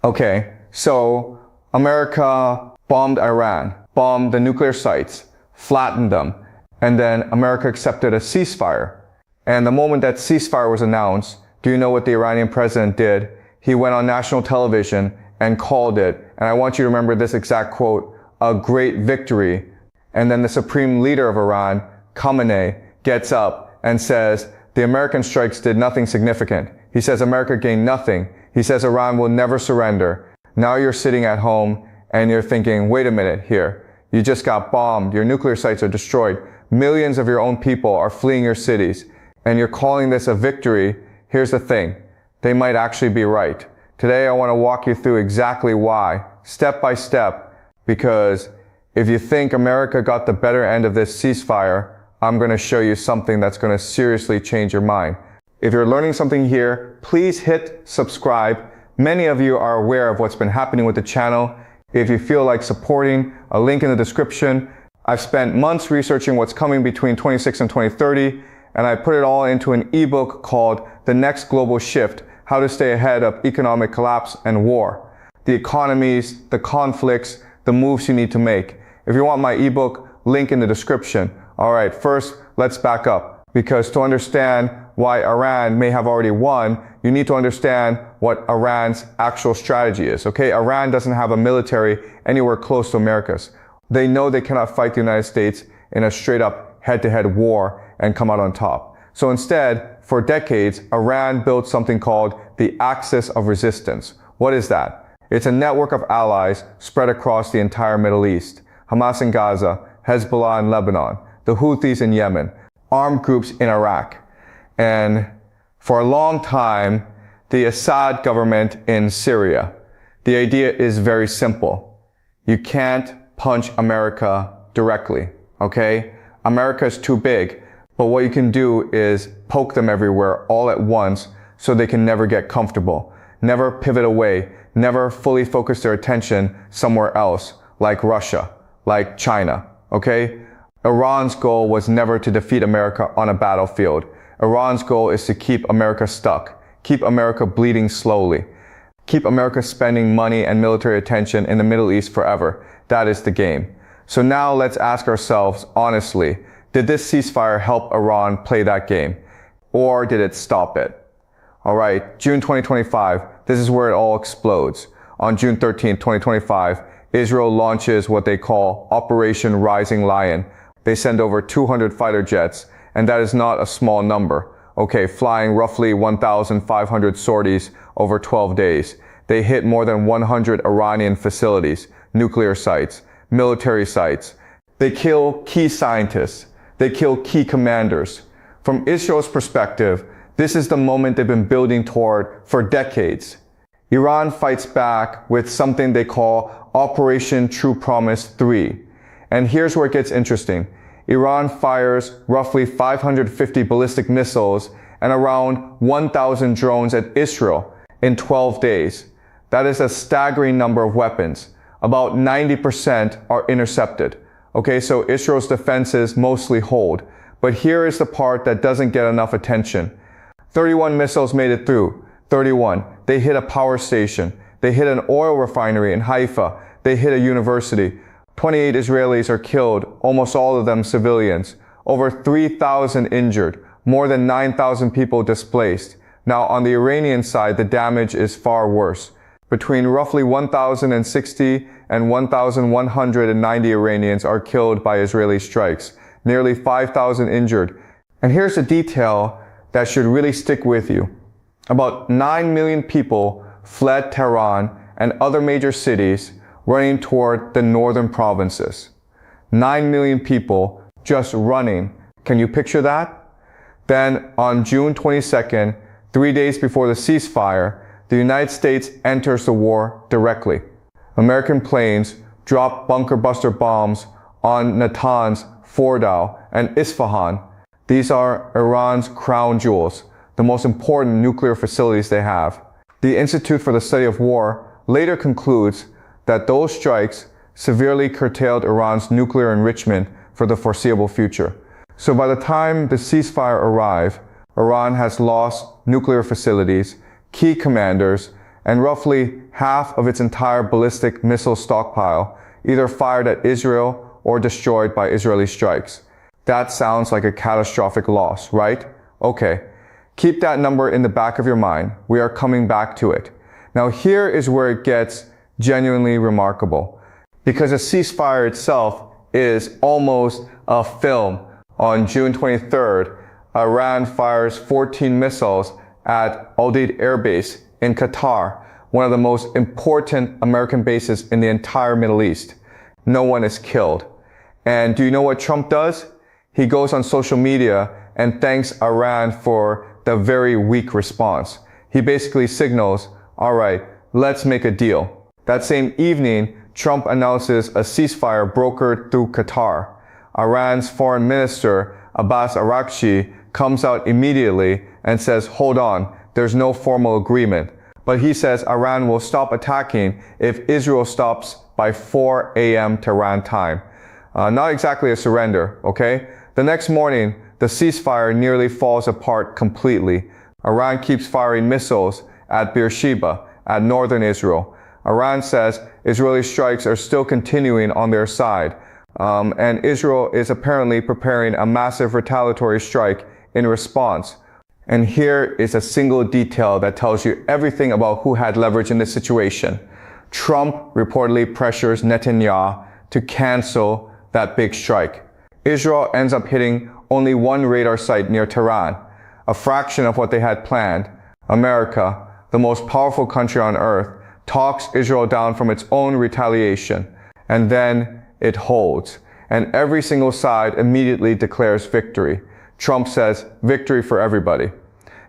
Okay, so America bombed Iran, bombed the nuclear sites, flattened them, and then America accepted a ceasefire. And the moment that ceasefire was announced, do you know what the Iranian president did? He went on national television and called it, and I want you to remember this exact quote, a great victory. And then the supreme leader of Iran, Khamenei, gets up and says, the American strikes did nothing significant. He says America gained nothing. He says Iran will never surrender. Now you're sitting at home and you're thinking, wait a minute here. You just got bombed. Your nuclear sites are destroyed. Millions of your own people are fleeing your cities. And you're calling this a victory. Here's the thing. They might actually be right. Today I want to walk you through exactly why, step by step, because if you think America got the better end of this ceasefire, I'm going to show you something that's going to seriously change your mind. If you're learning something here, please hit subscribe. Many of you are aware of what's been happening with the channel. If you feel like supporting, a link in the description. I've spent months researching what's coming between 2026 and 2030, and I put it all into an ebook called The Next Global Shift, How to Stay Ahead of Economic Collapse and War. The economies, the conflicts, the moves you need to make. If you want my ebook, link in the description. All right, first, let's back up, because to understand why Iran may have already won, you need to understand what Iran's actual strategy is, okay? Iran doesn't have a military anywhere close to America's. They know they cannot fight the United States in a straight-up head-to-head war and come out on top. So instead, for decades, Iran built something called the Axis of Resistance. What is that? It's a network of allies spread across the entire Middle East. Hamas in Gaza, Hezbollah in Lebanon, the Houthis in Yemen, armed groups in Iraq. And for a long time, the Assad government in Syria. The idea is very simple. You can't punch America directly, okay? America is too big, but what you can do is poke them everywhere all at once so they can never get comfortable, never pivot away, never fully focus their attention somewhere else, like Russia, like China, okay? Iran's goal was never to defeat America on a battlefield. Iran's goal is to keep America stuck, keep America bleeding slowly, keep America spending money and military attention in the Middle East forever. That is the game. So now let's ask ourselves honestly, did this ceasefire help Iran play that game? Or did it stop it? All right, June 2025, this is where it all explodes. On June 13, 2025, Israel launches what they call Operation Rising Lion. They send over 200 fighter jets, and that is not a small number. Okay, flying roughly 1,500 sorties over 12 days. They hit more than 100 Iranian facilities, nuclear sites, military sites. They kill key scientists. They kill key commanders. From Israel's perspective, this is the moment they've been building toward for decades. Iran fights back with something they call Operation True Promise 3. And here's where it gets interesting. Iran fires roughly 550 ballistic missiles and around 1,000 drones at Israel in 12 days. That is a staggering number of weapons. About 90% are intercepted. Okay, so Israel's defenses mostly hold. But here is the part that doesn't get enough attention. 31 missiles made it through. 31. They hit a power station. They hit an oil refinery in Haifa. They hit a university. 28 Israelis are killed, almost all of them civilians. Over 3,000 injured. More than 9,000 people displaced. Now, on the Iranian side, the damage is far worse. Between roughly 1,060 and 1,190 Iranians are killed by Israeli strikes. Nearly 5,000 injured. And here's a detail that should really stick with you. About 9 million people fled Tehran and other major cities, running toward the northern provinces. 9 million people just running. Can you picture that? Then on June 22nd, 3 days before the ceasefire, the United States enters the war directly. American planes drop bunker buster bombs on Natanz, Fordow, and Isfahan. These are Iran's crown jewels, the most important nuclear facilities they have. The Institute for the Study of War later concludes that those strikes severely curtailed Iran's nuclear enrichment for the foreseeable future. So by the time the ceasefire arrives, Iran has lost nuclear facilities, key commanders, and roughly half of its entire ballistic missile stockpile, either fired at Israel or destroyed by Israeli strikes. That sounds like a catastrophic loss, right? Okay. Keep that number in the back of your mind. We are coming back to it. Now here is where it gets genuinely remarkable, because a ceasefire itself is almost a film. On June 23rd, Iran fires 14 missiles at Al-Udeid Air Base in Qatar, one of the most important American bases in the entire Middle East. No one is killed. And do you know what Trump does? He goes on social media and thanks Iran for the very weak response. He basically signals, all right, let's make a deal. That same evening, Trump announces a ceasefire brokered through Qatar. Iran's foreign minister, Abbas Araghchi, comes out immediately and says, hold on, there's no formal agreement. But he says Iran will stop attacking if Israel stops by 4 a.m. Tehran time. Not exactly a surrender, okay? The next morning, the ceasefire nearly falls apart completely. Iran keeps firing missiles at Beersheba, at northern Israel. Iran says Israeli strikes are still continuing on their side. And Israel is apparently preparing a massive retaliatory strike in response. And here is a single detail that tells you everything about who had leverage in this situation. Trump reportedly pressures Netanyahu to cancel that big strike. Israel ends up hitting only one radar site near Tehran, a fraction of what they had planned. America, the most powerful country on earth, talks Israel down from its own retaliation, and then it holds. And every single side immediately declares victory. Trump says, victory for everybody.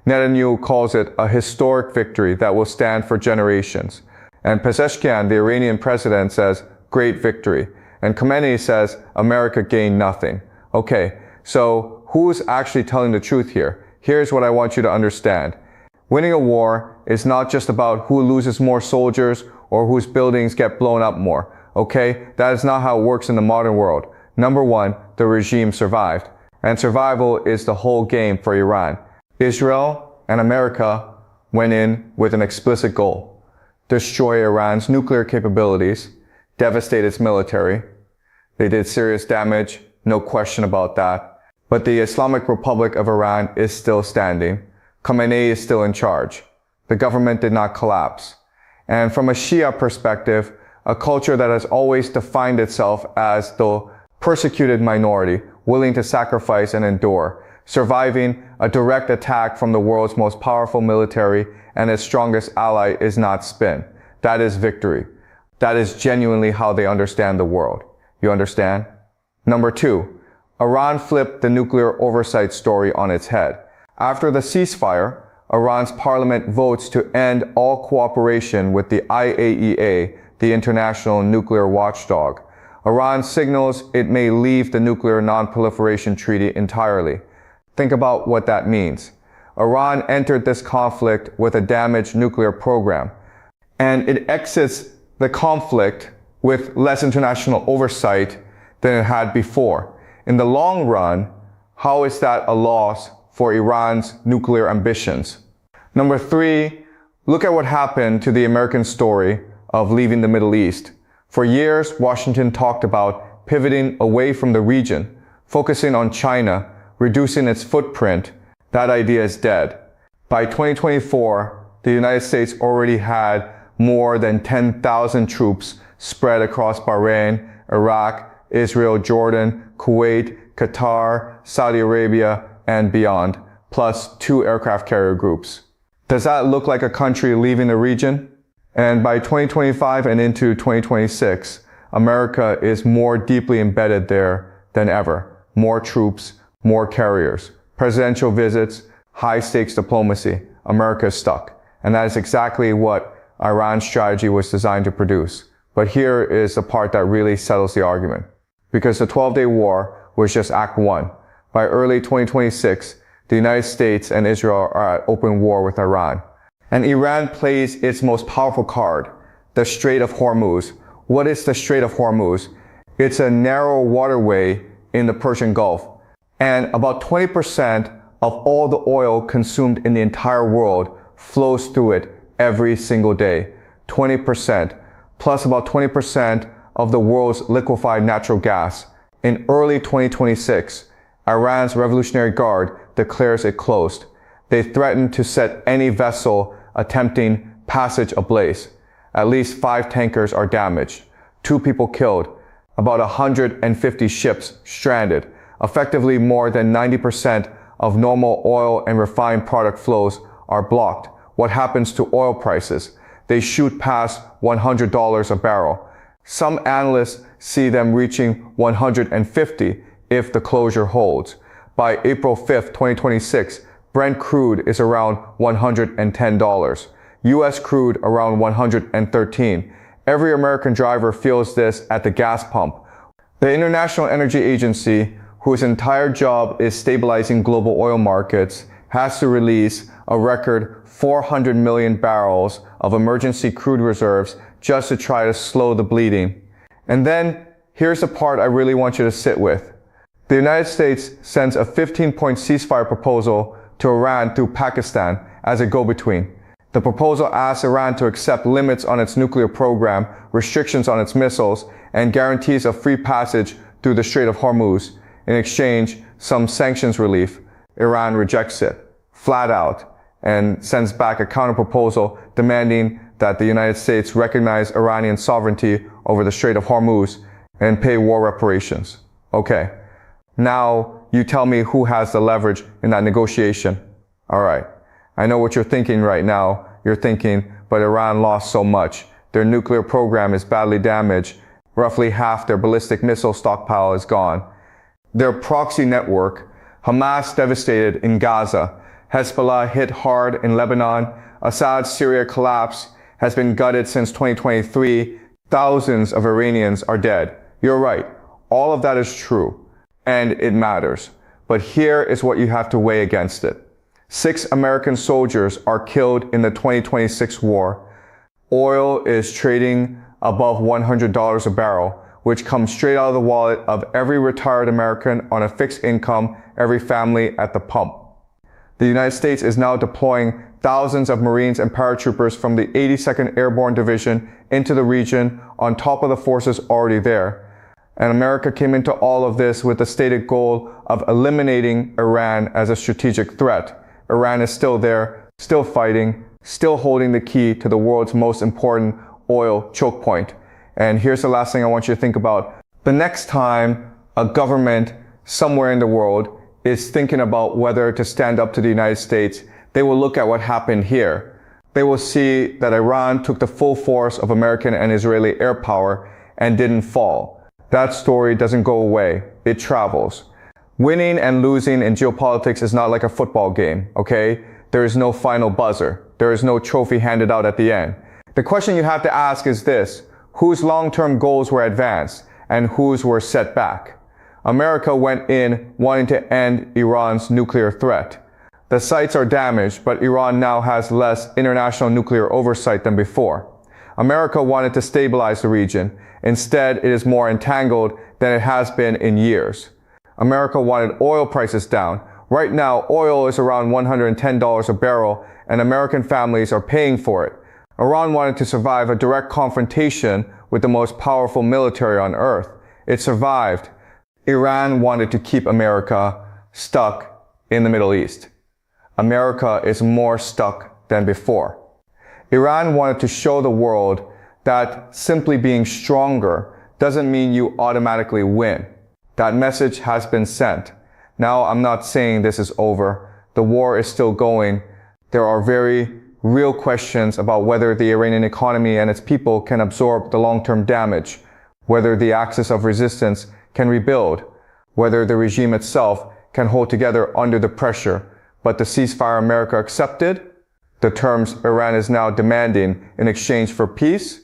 Netanyahu calls it a historic victory that will stand for generations. And Pezeshkian, the Iranian president, says, great victory. And Khamenei says, America gained nothing. Okay, so who's actually telling the truth here? Here's what I want you to understand. Winning a war is not just about who loses more soldiers or whose buildings get blown up more. Okay, that is not how it works in the modern world. Number one, the regime survived. And survival is the whole game for Iran. Israel and America went in with an explicit goal: destroy Iran's nuclear capabilities, devastate its military. They did serious damage, no question about that. But the Islamic Republic of Iran is still standing. Khamenei is still in charge. The government did not collapse. And from a Shia perspective, a culture that has always defined itself as the persecuted minority, willing to sacrifice and endure, surviving a direct attack from the world's most powerful military and its strongest ally is not spin. That is victory. That is genuinely how they understand the world. You understand? Number two, Iran flipped the nuclear oversight story on its head. After the ceasefire, Iran's parliament votes to end all cooperation with the IAEA, the international nuclear watchdog. Iran signals it may leave the nuclear non-proliferation treaty entirely. Think about what that means. Iran entered this conflict with a damaged nuclear program, and it exits the conflict with less international oversight than it had before. In the long run, how is that a loss for Iran's nuclear ambitions? Number three, look at what happened to the American story of leaving the Middle East. For years, Washington talked about pivoting away from the region, focusing on China, reducing its footprint. That idea is dead. By 2024, the United States already had more than 10,000 troops spread across Bahrain, Iraq, Israel, Jordan, Kuwait, Qatar, Saudi Arabia, and beyond, plus 2 aircraft carrier groups. Does that look like a country leaving the region? And by 2025 and into 2026, America is more deeply embedded there than ever. More troops, more carriers, presidential visits, high-stakes diplomacy. America is stuck. And that is exactly what Iran's strategy was designed to produce. But here is the part that really settles the argument. Because the 12-day war was just Act 1. By early 2026, the United States and Israel are at open war with Iran. And Iran plays its most powerful card, the Strait of Hormuz. What is the Strait of Hormuz? It's a narrow waterway in the Persian Gulf. And about 20% of all the oil consumed in the entire world flows through it every single day. 20%, plus about 20% of the world's liquefied natural gas. In early 2026, Iran's Revolutionary Guard declares it closed. They threaten to set any vessel attempting passage ablaze. At least 5 tankers are damaged, 2 people killed, about 150 ships stranded. Effectively, more than 90% of normal oil and refined product flows are blocked. What happens to oil prices? They shoot past $100 a barrel. Some analysts see them reaching $150 if the closure holds. By April 5th, 2026, Brent crude is around $110. US crude around $113. Every American driver feels this at the gas pump. The International Energy Agency, whose entire job is stabilizing global oil markets, has to release a record 400 million barrels of emergency crude reserves just to try to slow the bleeding. And then, here's the part I really want you to sit with. The United States sends a 15-point ceasefire proposal to Iran through Pakistan as a go-between. The proposal asks Iran to accept limits on its nuclear program, restrictions on its missiles, and guarantees of free passage through the Strait of Hormuz. In exchange, some sanctions relief. Iran rejects it, flat out, and sends back a counterproposal demanding that the United States recognize Iranian sovereignty over the Strait of Hormuz and pay war reparations. Okay, now you tell me who has the leverage in that negotiation. All right, I know what you're thinking right now. You're thinking, but Iran lost so much. Their nuclear program is badly damaged. Roughly half their ballistic missile stockpile is gone. Their proxy network, Hamas devastated in Gaza, Hezbollah hit hard in Lebanon, Assad's Syria collapse has been gutted since 2023, thousands of Iranians are dead. You're right, all of that is true, and it matters. But here is what you have to weigh against it. 6 American soldiers are killed in the 2026 war. Oil is trading above $100 a barrel, which comes straight out of the wallet of every retired American on a fixed income, every family at the pump. The United States is now deploying thousands of Marines and paratroopers from the 82nd Airborne Division into the region on top of the forces already there. And America came into all of this with the stated goal of eliminating Iran as a strategic threat. Iran is still there, still fighting, still holding the key to the world's most important oil choke point. And here's the last thing I want you to think about. The next time a government somewhere in the world is thinking about whether to stand up to the United States, they will look at what happened here. They will see that Iran took the full force of American and Israeli air power and didn't fall. That story doesn't go away. It travels. Winning and losing in geopolitics is not like a football game, okay? There is no final buzzer. There is no trophy handed out at the end. The question you have to ask is this: whose long-term goals were advanced and whose were set back? America went in wanting to end Iran's nuclear threat. The sites are damaged, but Iran now has less international nuclear oversight than before. America wanted to stabilize the region. Instead, it is more entangled than it has been in years. America wanted oil prices down. Right now, oil is around $110 a barrel, and American families are paying for it. Iran wanted to survive a direct confrontation with the most powerful military on earth. It survived. Iran wanted to keep America stuck in the Middle East. America is more stuck than before. Iran wanted to show the world that simply being stronger doesn't mean you automatically win. That message has been sent. Now, I'm not saying this is over. The war is still going. There are very real questions about whether the Iranian economy and its people can absorb the long-term damage, whether the axis of resistance can rebuild, whether the regime itself can hold together under the pressure. But the ceasefire America accepted, the terms Iran is now demanding in exchange for peace,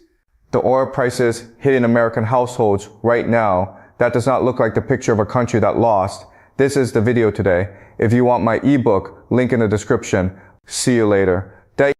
the oil prices hitting American households right now, that does not look like the picture of a country that lost. This is the video today. If you want my ebook, link in the description. See you later.